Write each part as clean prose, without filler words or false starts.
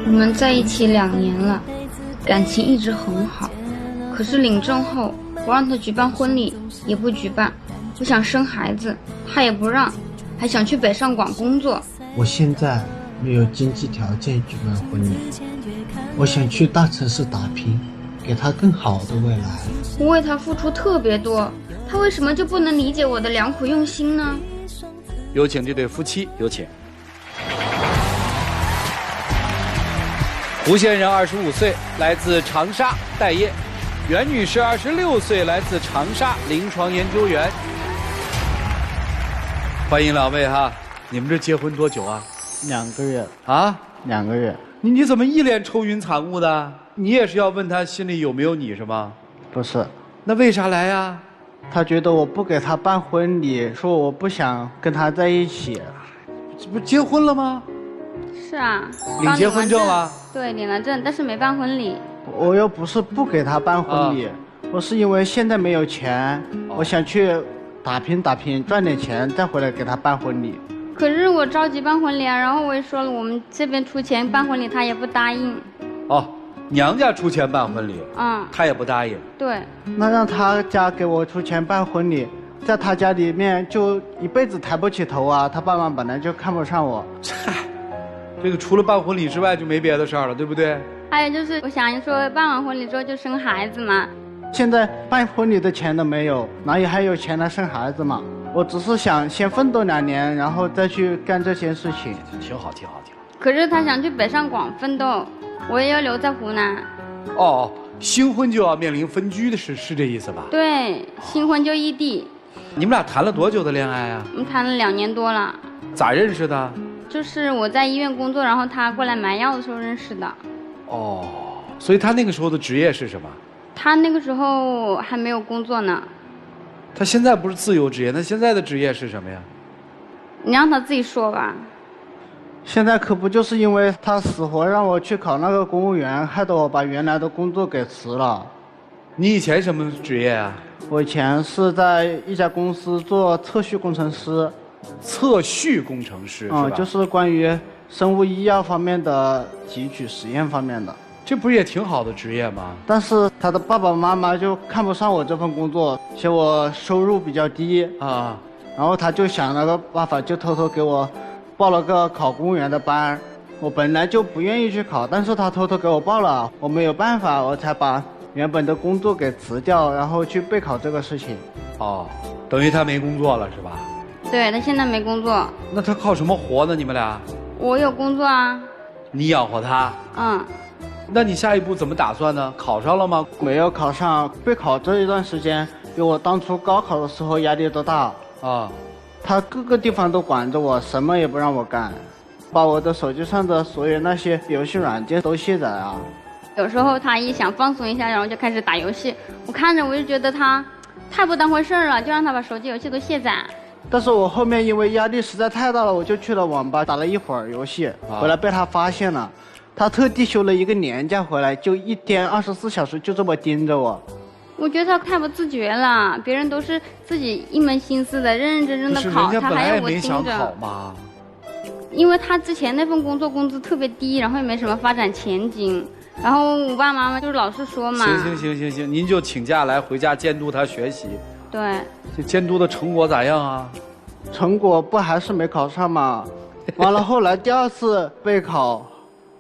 我们在一起2年了，感情一直很好。可是领证后，我让他举办婚礼也不举办，我想生孩子他也不让，还想去北上广工作。我现在没有经济条件举办婚礼，我想去大城市打拼，给他更好的未来。我为他付出特别多，他为什么就不能理解我的良苦用心呢？有请这对夫妻，有请。吴先生25岁，来自长沙待业；袁女士26岁，来自长沙临床研究员。欢迎两位哈！你们这结婚多久啊？2个月啊？2个月。你怎么一脸愁云惨雾的？你也是要问他心里有没有你是吗？不是。那为啥来呀？他觉得我不给他办婚礼，说我不想跟他在一起。这不结婚了吗？是啊，领结婚证了。对，领了证，但是没办婚礼。我又不是不给他办婚礼，我是因为现在没有钱，我想去打拼打拼，赚点钱再回来给他办婚礼。可是我着急办婚礼啊，然后我也说了，我们这边出钱办婚礼，他也不答应。哦，娘家出钱办婚礼，他也不答应。对。那让他家给我出钱办婚礼，在他家里面就一辈子抬不起头啊！他爸妈本来就看不上我。这个除了办婚礼之外就没别的事儿了，对不对？还有就是我想说办完婚礼之后就生孩子嘛。现在办婚礼的钱都没有，哪里还有钱来生孩子嘛？我只是想先奋斗2年，然后再去干这些事情。挺好挺好挺好。可是他想去北上广奋斗，我也要留在湖南。哦，新婚就要面临分居的是这意思吧？对，新婚就异地。你们俩谈了多久的恋爱啊？我们谈了2年多了。咋认识的？就是我在医院工作，然后他过来买药的时候认识的。哦，所以他那个时候的职业是什么？他那个时候还没有工作呢。他现在不是自由职业，那现在的职业是什么呀？你让他自己说吧。现在可不就是因为他死活让我去考那个公务员，害得我把原来的工作给辞了。你以前什么职业啊？我以前是在一家公司做测序工程师。测序工程师是吧？就是关于生物医药方面的提取实验方面的。这不是也挺好的职业吗？但是他的爸爸妈妈就看不上我这份工作，嫌我收入比较低啊，然后他就想了个办法，就偷偷给我报了个考公务员的班。我本来就不愿意去考，但是他偷偷给我报了，我没有办法，我才把原本的工作给辞掉，然后去备考这个事情。哦，等于他没工作了是吧？对，他现在没工作。那他靠什么活呢？你们俩？我有工作啊。你养活他？那你下一步怎么打算呢？考上了吗？没有考上。备考这一段时间比我当初高考的时候压力都大啊。他各个地方都管着我，什么也不让我干，把我的手机上的所有那些游戏软件都卸载啊。有时候他一想放松一下，然后就开始打游戏，我看着我就觉得他太不当回事了，就让他把手机游戏都卸载。但是我后面因为压力实在太大了，我就去了网吧打了一会儿游戏，回来被他发现了，他特地休了一个年假回来，就一天24小时就这么盯着我。我觉得他太不自觉了，别人都是自己一门心思的认认真真的考，他还要我盯着。因为他之前那份工作工资特别低，然后也没什么发展前景，然后我爸妈妈就是老是说嘛。行，您就请假来回家监督他学习。对，这监督的成果咋样啊？成果不还是没考上吗？完了后来第2次备考，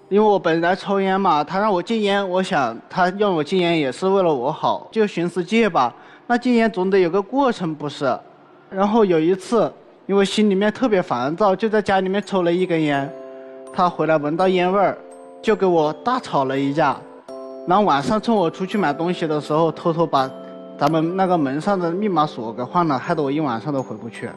因为我本来抽烟嘛，他让我戒烟，我想他让我戒烟也是为了我好，就寻思戒吧。那戒烟总得有个过程不是？然后有一次，因为心里面特别烦躁，就在家里面抽了1根烟，他回来闻到烟味儿，就给我大吵了一架。然后晚上趁我出去买东西的时候，偷偷把咱们那个门上的密码锁给换了，害得我一晚上都回不去。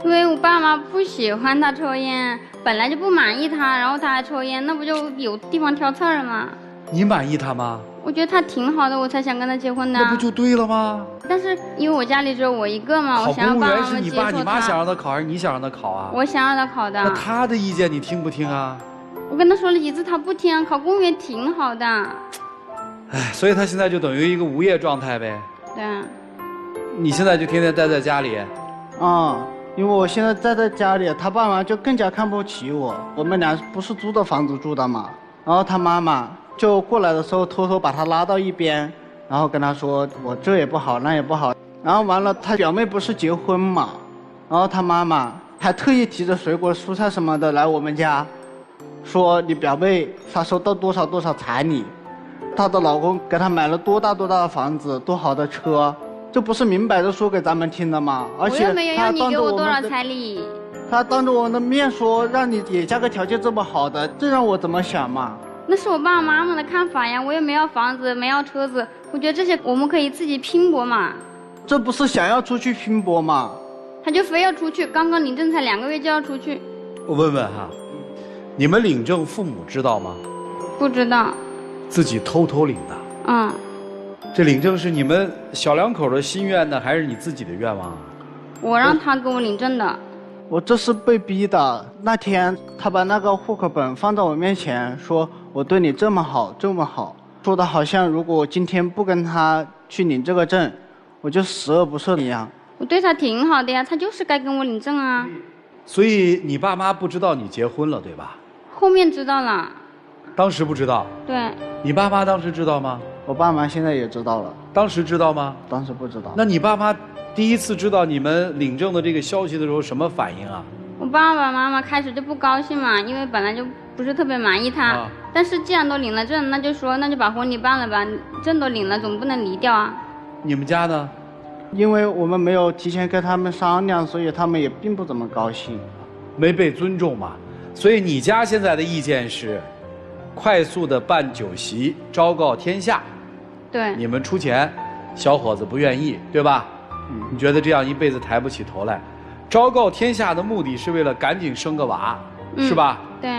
因为我爸妈不喜欢他抽烟，本来就不满意他，然后他还抽烟，那不就有地方挑刺了吗？你满意他吗？我觉得他挺好的，我才想跟他结婚的。那不就对了吗？但是因为我家里只有我一个嘛，我想让爸爸妈妈接受他。考公务员是你爸你妈想让他考，还是你想让他考啊？我想让他考的。那他的意见你听不听啊？我跟他说了几次，他不听。考公务员挺好的。哎，所以他现在就等于一个无业状态呗。对。你现在就天天待在家里。因为我现在待在家里，他爸妈就更加看不起我。我们俩不是租的房子住的嘛，然然后他妈妈就过来的时候偷偷把他拉到一边，然后跟他说我这也不好那也不好。然后完了他表妹不是结婚嘛，然后他妈妈还特意提着水果蔬菜什么的来我们家，说你表妹她收到多少多少彩礼，她的老公给她买了多大多大的房子，多好的车，这不是明摆着说给咱们听的吗？而且我又没有要你给我多少彩礼。他当着我的面说让你也嫁个条件这么好的，这让我怎么想嘛？那是我爸爸妈妈的看法呀，我也没要房子，没要车子，我觉得这些我们可以自己拼搏嘛。这不是想要出去拼搏吗？他就非要出去，刚刚领证才2个月就要出去。我问问哈，你们领证父母知道吗？不知道。自己偷偷领的。嗯。这领证是你们小两口的心愿呢，还是你自己的愿望啊？我让他给我领证的。我这是被逼的。那天他把那个户口本放在我面前，说我对你这么好这么好，说的好像如果我今天不跟他去领这个证，我就十恶不赦一样。我对他挺好的呀，他就是该跟我领证啊。所以你爸妈不知道你结婚了，对吧？后面知道了。当时不知道。对。你爸妈当时知道吗？我爸妈现在也知道了。当时知道吗？当时不知道。那你爸妈第一次知道你们领证的这个消息的时候，什么反应啊？我爸爸妈妈开始就不高兴嘛，因为本来就不是特别满意他。但是既然都领了证，那就说那就把婚礼办了吧，证都领了，总不能离掉啊。你们家呢？因为我们没有提前跟他们商量，所以他们也并不怎么高兴。没被尊重嘛。所以你家现在的意见是，快速的办酒席，昭告天下。对。你们出钱，小伙子不愿意，对吧？你觉得这样一辈子抬不起头来。昭告天下的目的是为了赶紧生个娃，是吧？对。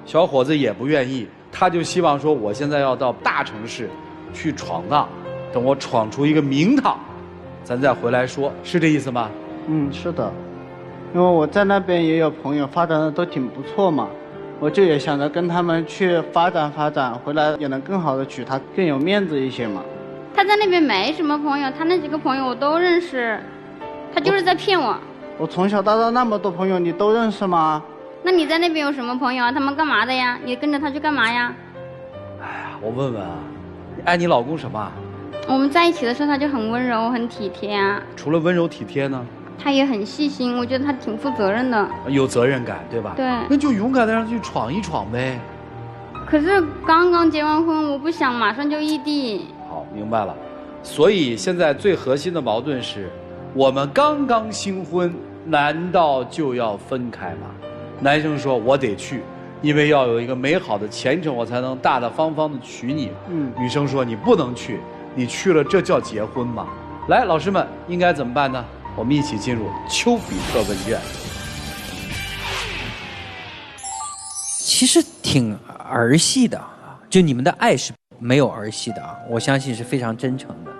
小伙子也不愿意，他就希望说，我现在要到大城市去闯荡，等我闯出一个名堂，咱再回来说，是这意思吗？是的。因为我在那边也有朋友发展的都挺不错嘛，我就也想着跟他们去发展发展，回来也能更好的娶她，更有面子一些嘛。他在那边没什么朋友，他那几个朋友我都认识，他就是在骗我。我从小到大那么多朋友，你都认识吗？那你在那边有什么朋友啊？他们干嘛的呀？你跟着他去干嘛呀？哎呀，我问问啊，你爱你老公什么？我们在一起的时候他就很温柔很体贴啊。除了温柔体贴呢？他也很细心，我觉得他挺负责任的。有责任感，对吧？对。那就勇敢的让他去闯一闯呗。可是刚刚结完婚，我不想马上就异地。好，明白了。所以现在最核心的矛盾是，我们刚刚新婚，难道就要分开吗？男生说我得去，因为要有一个美好的前程，我才能大大方方的娶你。女生说你不能去，你去了这叫结婚吗？来，老师们应该怎么办呢？我们一起进入丘比特问卷。其实挺儿戏的啊，就你们的爱是没有儿戏的啊，我相信是非常真诚的，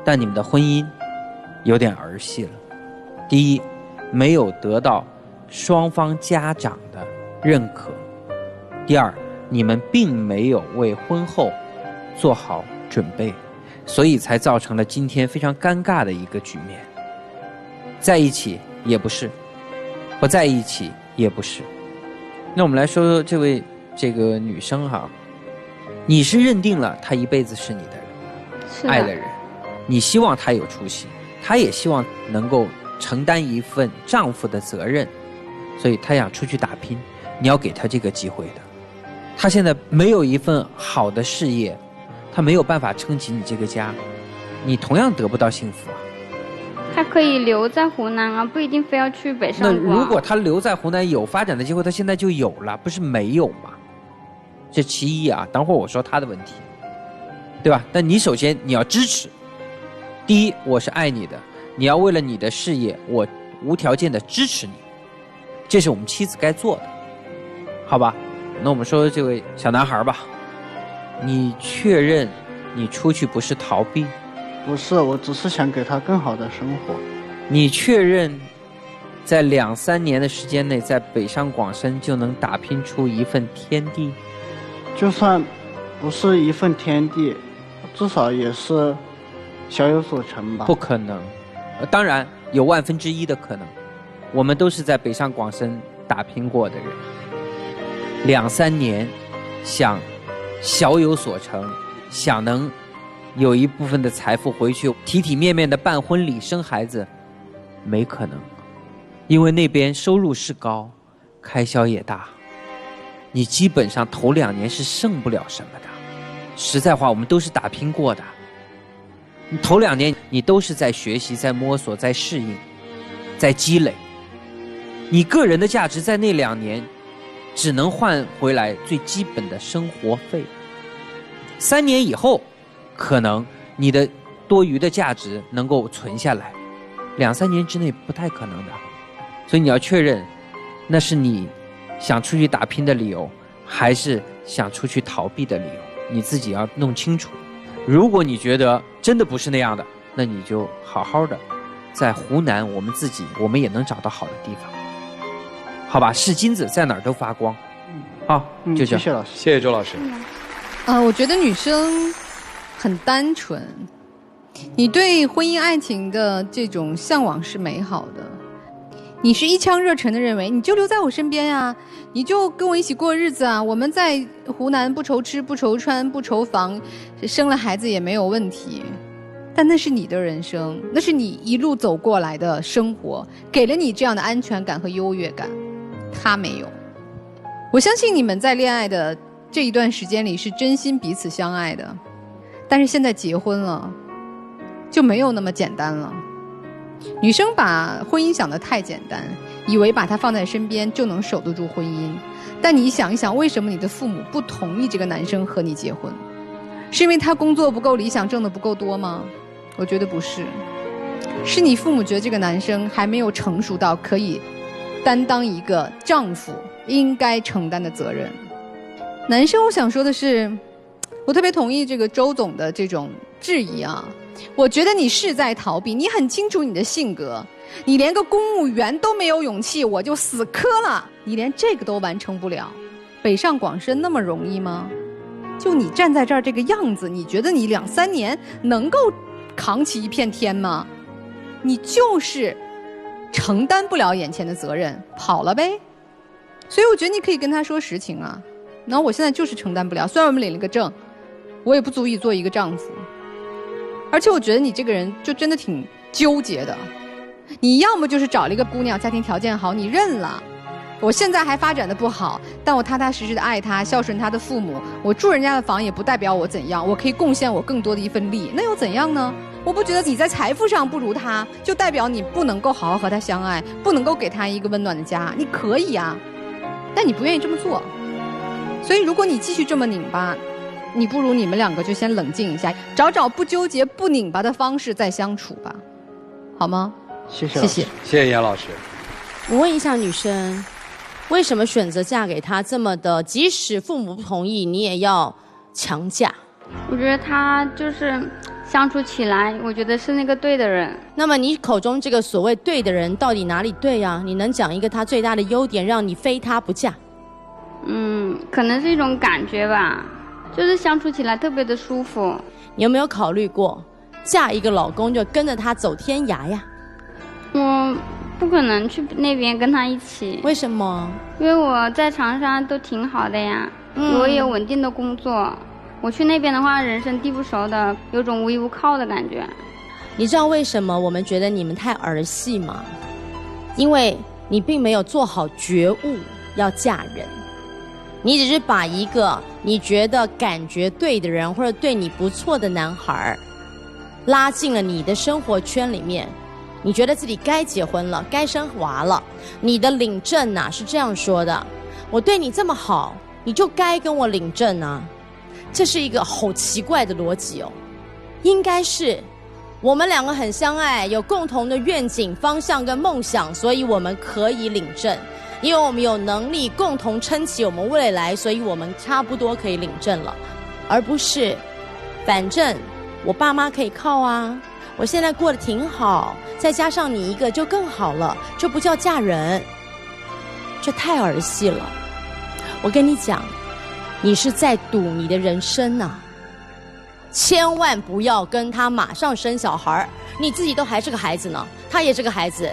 但你们的婚姻有点儿戏了。第一，没有得到双方家长的认可；第二，你们并没有为婚后做好准备，所以才造成了今天非常尴尬的一个局面。在一起也不是，不在一起也不是。那我们来说说这个女生哈，你是认定了她一辈子是你的人，爱的人，你希望她有出息，她也希望能够承担一份丈夫的责任，所以她想出去打拼，你要给她这个机会的。她现在没有一份好的事业，她没有办法撑起你这个家，你同样得不到幸福啊。他可以留在湖南啊，不一定非要去北上广。那如果他留在湖南有发展的机会，他现在就有了，不是没有吗？这其一啊，等会儿我说他的问题，对吧？但你首先你要支持。第一，我是爱你的，你要为了你的事业，我无条件的支持你，这是我们妻子该做的，好吧？那我们说这位小男孩吧，你确认你出去不是逃避？不是，我只是想给他更好的生活。你确认在2-3年的时间内，在北上广深就能打拼出一份天地？就算不是一份天地，至少也是小有所成吧。不可能，当然有1/1000的可能。我们都是在北上广深打拼过的人，2-3年想小有所成，想能有一部分的财富回去体体面面的办婚礼生孩子，没可能，因为那边收入是高，开销也大，你基本上头2年是剩不了什么的。实在话，我们都是打拼过的，你头2年你都是在学习，在摸索，在适应，在积累，你个人的价值在那2年只能换回来最基本的生活费。3年以后可能你的多余的价值能够存下来，2、3年之内不太可能的。所以你要确认那是你想出去打拼的理由，还是想出去逃避的理由，你自己要弄清楚。如果你觉得真的不是那样的，那你就好好的在湖南，我们也能找到好的地方，好吧？是金子在哪儿都发光。好，就这样。谢谢老师，谢谢周老师。我觉得女生很单纯，你对婚姻爱情的这种向往是美好的，你是一腔热忱的认为你就留在我身边呀，你就跟我一起过日子啊，我们在湖南不愁吃不愁穿不愁房，生了孩子也没有问题。但那是你的人生，那是你一路走过来的生活，给了你这样的安全感和优越感，他没有。我相信你们在恋爱的这一段时间里是真心彼此相爱的，但是现在结婚了就没有那么简单了。女生把婚姻想得太简单，以为把它放在身边就能守得住婚姻，但你想一想，为什么你的父母不同意这个男生和你结婚？是因为他工作不够理想，挣得不够多吗？我觉得不是，是你父母觉得这个男生还没有成熟到可以担当一个丈夫应该承担的责任。男生，我想说的是，我特别同意这个周总的这种质疑啊。我觉得你是在逃避，你很清楚你的性格，你连个公务员都没有勇气，我就死磕了，你连这个都完成不了，北上广深那么容易吗？就你站在这儿这个样子，你觉得你2、3年能够扛起一片天吗？你就是承担不了眼前的责任，跑了呗。所以我觉得你可以跟他说实情啊。那我现在就是承担不了，虽然我们领了个证，我也不足以做一个丈夫。而且我觉得你这个人就真的挺纠结的，你要么就是找了一个姑娘，家庭条件好，你认了，我现在还发展的不好，但我踏踏实实的爱她，孝顺她的父母，我住人家的房也不代表我怎样，我可以贡献我更多的一份力，那又怎样呢？我不觉得你在财富上不如她，就代表你不能够好好和她相爱，不能够给她一个温暖的家。你可以啊，但你不愿意这么做。所以如果你继续这么拧巴，你不如你们2个就先冷静一下，找不纠结不拧巴的方式再相处吧，好吗？谢谢，谢谢，谢谢严老师。我问一下女生，为什么选择嫁给他这么的，即使父母不同意，你也要强嫁？我觉得他就是相处起来，我觉得是那个对的人。那么你口中这个所谓对的人，到底哪里对啊？你能讲一个他最大的优点，让你非他不嫁？可能是一种感觉吧，就是相处起来特别的舒服。你有没有考虑过，嫁一个老公就跟着他走天涯呀？我不可能去那边跟他一起。为什么？因为我在长沙都挺好的呀，我也有稳定的工作。我去那边的话，人生地不熟的，有种无依无靠的感觉。你知道为什么我们觉得你们太儿戏吗？因为你并没有做好觉悟要嫁人，你只是把一个你觉得感觉对的人或者对你不错的男孩拉进了你的生活圈里面，你觉得自己该结婚了，该生娃了。你的领证啊是这样说的，我对你这么好，你就该跟我领证啊。这是一个好奇怪的逻辑哦，应该是我们2个很相爱，有共同的愿景方向跟梦想，所以我们可以领证，因为我们有能力共同撑起我们未来，所以我们差不多可以领证了，而不是反正我爸妈可以靠啊，我现在过得挺好，再加上你一个就更好了，这不叫嫁人，这太儿戏了。我跟你讲，你是在赌你的人生啊，千万不要跟他马上生小孩，你自己都还是个孩子呢，他也是个孩子，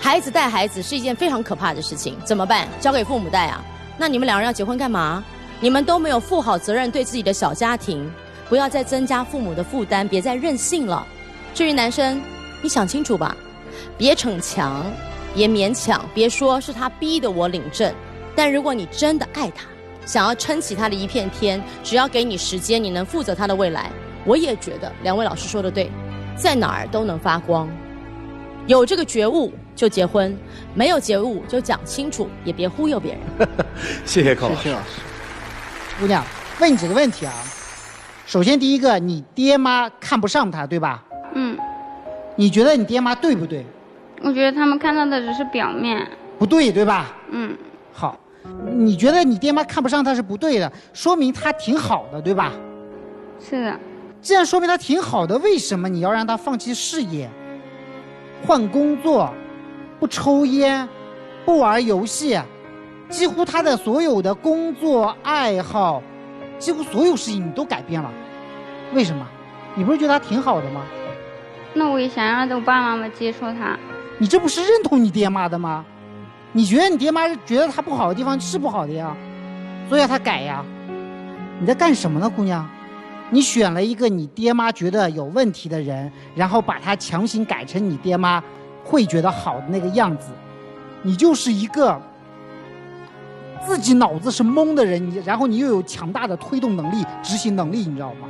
孩子带孩子是一件非常可怕的事情，怎么办？交给父母带啊？那你们2人要结婚干嘛？你们都没有负好责任对自己的小家庭，不要再增加父母的负担，别再任性了。至于男生，你想清楚吧，别逞强，别勉强，别说是他逼得我领证。但如果你真的爱他，想要撑起他的一片天，只要给你时间，你能负责他的未来。我也觉得两位老师说的对，在哪儿都能发光。有这个觉悟就结婚，没有觉悟就讲清楚，也别忽悠别人。谢谢寇老师。谢谢老师。姑娘，问你几个问题啊。首先第一个，你爹妈看不上他，对吧？嗯。你觉得你爹妈对不对？我觉得他们看到的只是表面。不对，对吧？嗯。好，你觉得你爹妈看不上他是不对的，说明他挺好的，对吧？是的。既然说明他挺好的，为什么你要让他放弃事业、换工作、不抽烟、不玩游戏？几乎他的所有的工作爱好，几乎所有事情你都改变了，为什么？你不是觉得他挺好的吗？那我也想让我爸爸妈妈接受他。你这不是认同你爹妈的吗？你觉得你爹妈觉得他不好的地方是不好的呀，所以要他改呀。你在干什么呢，姑娘？你选了一个你爹妈觉得有问题的人，然后把他强行改成你爹妈会觉得好的那个样子，你就是一个自己脑子是懵的人，然后你又有强大的推动能力、执行能力，你知道吗？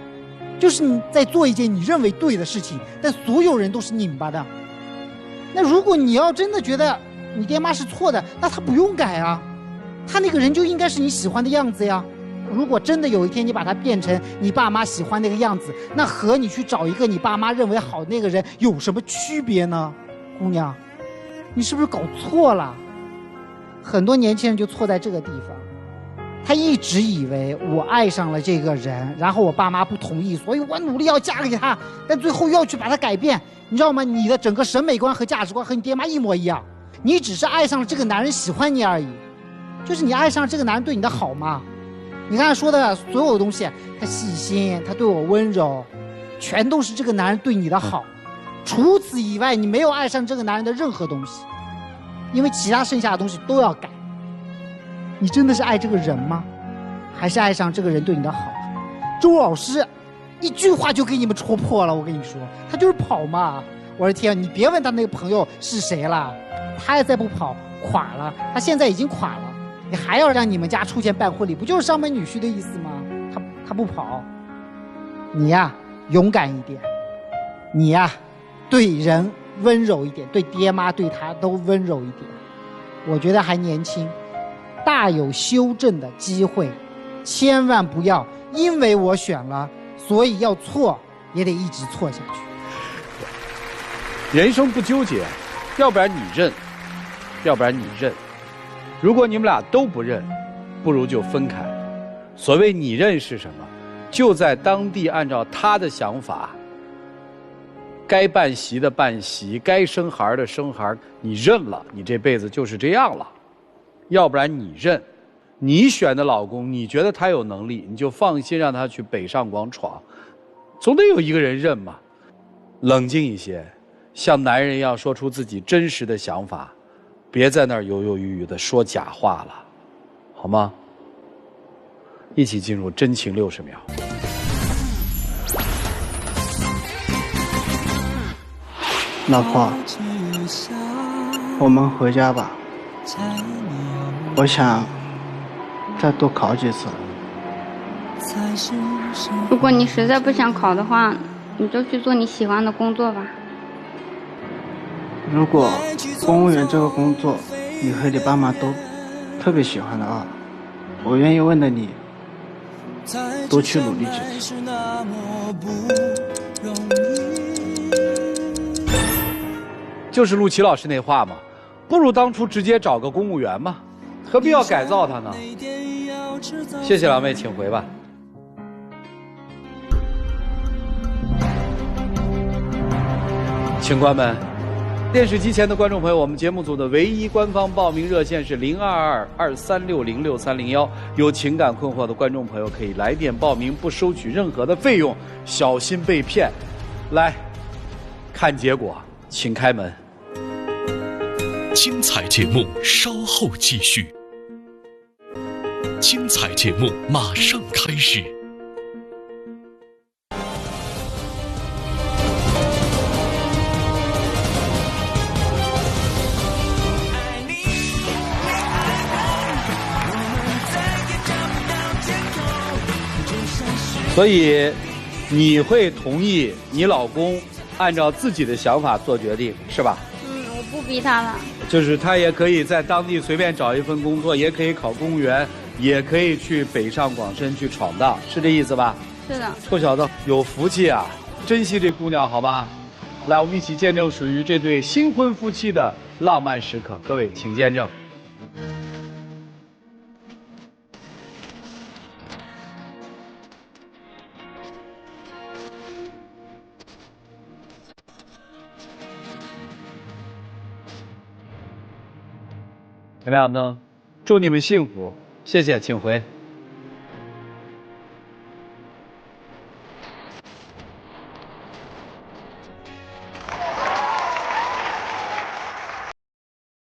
就是你在做一件你认为对的事情，但所有人都是拧巴的。那如果你要真的觉得你爹妈是错的，那他不用改啊，他那个人就应该是你喜欢的样子呀。如果真的有一天你把他变成你爸妈喜欢那个样子，那和你去找一个你爸妈认为好的那个人有什么区别呢？姑娘，你是不是搞错了？很多年轻人就错在这个地方，他一直以为我爱上了这个人，然后我爸妈不同意，所以我努力要嫁给他，但最后要去把他改变。你知道吗？你的整个审美观和价值观和你爹妈一模一样，你只是爱上了这个男人喜欢你而已，就是你爱上了这个男人对你的好吗？你刚才说的所有东西，他细心，他对我温柔，全都是这个男人对你的好，除此以外你没有爱上这个男人的任何东西，因为其他剩下的东西都要改。你真的是爱这个人吗？还是爱上这个人对你的好？周老师一句话就给你们戳破了，我跟你说，他就是跑嘛。我的天，你别问他那个朋友是谁了，他也再不跑垮了，他现在已经垮了，你还要让你们家出钱办婚礼，不就是上门女婿的意思吗？他不跑，你呀勇敢一点，你呀对人温柔一点，对爹妈对他都温柔一点。我觉得还年轻，大有修正的机会，千万不要因为我选了，所以要错也得一直错下去。人生不纠结，要不然你认，要不然你认。如果你们俩都不认，不如就分开。所谓你认是什么？就在当地按照他的想法，该办席的办席，该生孩的生孩，你认了，你这辈子就是这样了。要不然你认，你选的老公，你觉得他有能力，你就放心让他去北上广闯，总得有一个人认嘛。冷静一些，像男人一样说出自己真实的想法，别在那儿犹犹豫豫的说假话了，好吗？一起进入真情60秒。老婆，我们回家吧。我想再多考几次。如果你实在不想考的话，你就去做你喜欢的工作吧。如果公务员这个工作你和你爸妈都特别喜欢的话，我愿意为了你多去努力几次。就是陆琪老师那话嘛，不如当初直接找个公务员嘛，何必要改造他呢？谢谢两位，请回吧。请关门。电视机前的观众朋友，我们节目组的唯一官方报名热线是0222360631，有情感困惑的观众朋友可以来电报名，不收取任何的费用，小心被骗。来看结果，请开门。精彩节目稍后继续。精彩节目马上开始。所以，你会同意你老公按照自己的想法做决定，是吧？我不逼他了。就是他也可以在当地随便找一份工作，也可以考公务员，也可以去北上广深去闯荡，是这意思吧？是的。臭小子，有福气啊！珍惜这姑娘，好吧？来，我们一起见证属于这对新婚夫妻的浪漫时刻。各位，请见证。怎么样呢？祝你们幸福，谢谢，请回。